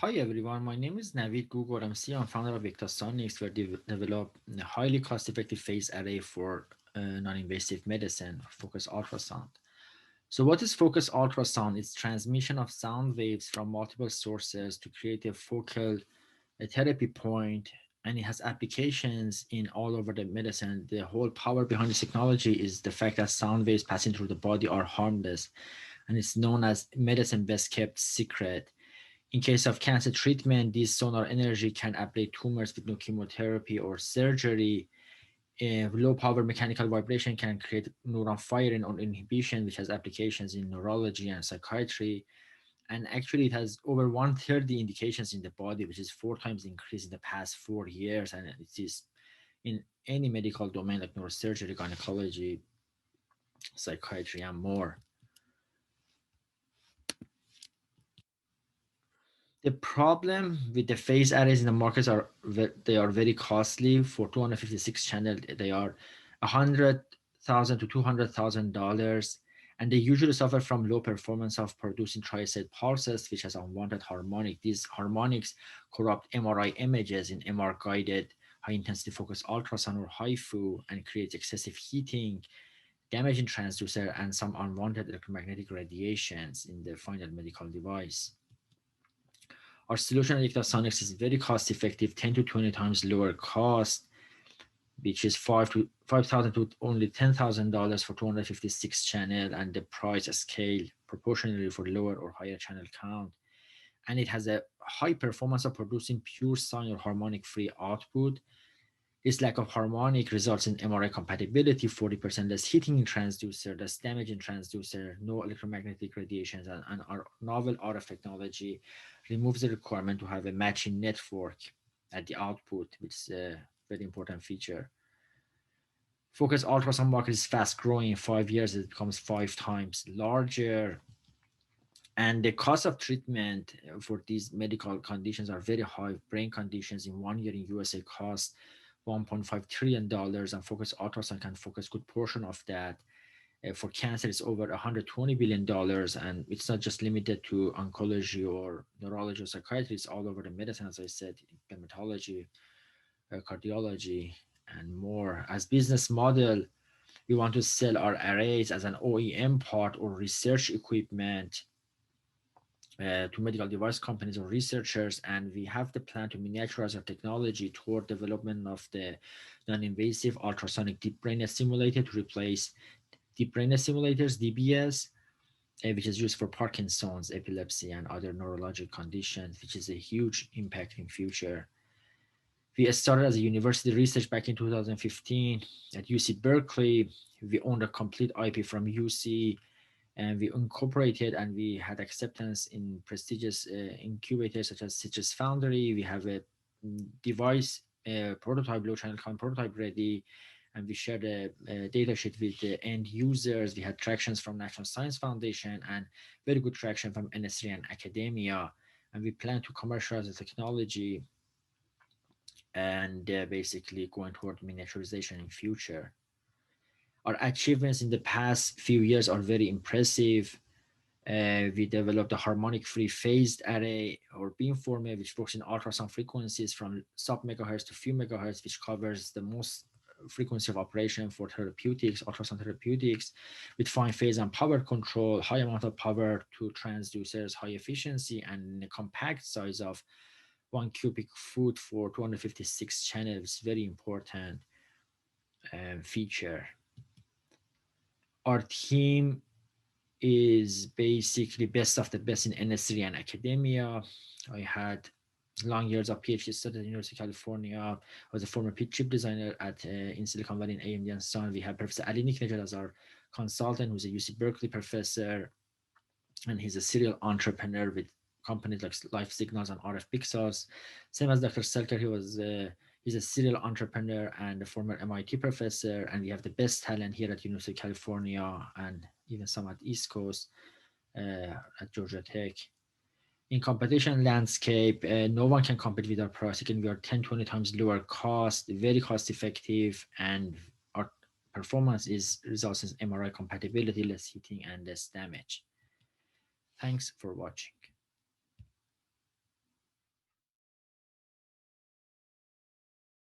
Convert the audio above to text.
Hi everyone, my name is Navid Gugor. I'm CEO and founder of YektaSonics. We develop a highly cost-effective phase array for non-invasive medicine, focused ultrasound. So what is focused ultrasound? It's transmission of sound waves from multiple sources to create a focal therapy point, and it has applications in all over the medicine. The whole power behind this technology is the fact that sound waves passing through the body are harmless, and it's known as medicine best kept secret. In case of cancer treatment, this sonar energy can ablate tumors with no chemotherapy or surgery. Low power mechanical vibration can create neuron firing or inhibition, which has applications in neurology and psychiatry. And actually, it has over 130 indications in the body, which is 4 times increase in the past 4 years. And it is in any medical domain like neurosurgery, gynecology, psychiatry, and more. The problem with the phase arrays in the markets are they are very costly. For 256 channel, they are 100,000 to $200,000, and they usually suffer from low performance of producing tri-state pulses, which has unwanted harmonic. These harmonics corrupt MRI images in MR guided high intensity focused ultrasound or HIFU and creates excessive heating, damaging transducer, and some unwanted electromagnetic radiations in the final medical device. Our solution at YektaSonics is very cost effective, 10 to 20 times lower cost, which is 5,000 to only $10,000 for 256 channel, and the price scale proportionally for lower or higher channel count. And it has a high performance of producing pure sine or harmonic free output. This lack of harmonic results in MRI compatibility, 40% less heating in transducer, less damage in transducer, no electromagnetic radiations, and our novel RF technology removes the requirement to have a matching network at the output, which is a very important feature. Focus ultrasound market is fast growing. In 5 years, it becomes 5 times larger. And the cost of treatment for these medical conditions are very high. Brain conditions in 1 year in USA cost $1.5 trillion, and focus ultrasound can focus good portion of that. For cancer, it's over $120 billion, and it's not just limited to oncology or neurology or psychiatry. It's all over the medicine, as I said, dermatology, cardiology, and more. As business model, we want to sell our arrays as an OEM part or research equipment to medical device companies or researchers, and we have the plan to miniaturize our technology toward development of the non-invasive ultrasonic deep brain stimulator to replace deep brain stimulators, DBS, which is used for Parkinson's, epilepsy, and other neurologic conditions, which is a huge impact in future. We started as a university research back in 2015 at UC Berkeley. We owned a complete IP from UC, and we incorporated and we had acceptance in prestigious incubators such as Citrus Foundry. We have a device prototype, low channel count prototype ready, and we shared a data sheet with the end users. We had tractions from National Science Foundation and very good traction from industry and academia, and we plan to commercialize the technology and basically going toward miniaturization in future. Our achievements in the past few years are very impressive. We developed a harmonic free phased array or beamformer, which works in ultrasound frequencies from sub megahertz to few megahertz, which covers the most frequency of operation for therapeutics, ultrasound therapeutics, with fine phase and power control, high amount of power to transducers, high efficiency, and a compact size of 1 cubic foot for 256 channels. Very important feature. Our team is basically best of the best in industry and academia. I had long years of PhD study at the University of California. I was a former chip designer at in Silicon Valley in AMD and Sun. We have Professor Ali Niknejad as our consultant, who's a UC Berkeley professor, and he's a serial entrepreneur with companies like Life Signals and RF Pixels. Same as Dr. Selker, he's a serial entrepreneur and a former MIT professor, and we have the best talent here at University of California and even some at East Coast at Georgia Tech. In competition landscape, no one can compete with our price. Again, we are 10, 20 times lower cost, very cost effective, and our performance is results in MRI compatibility, less heating, and less damage. Thanks for watching.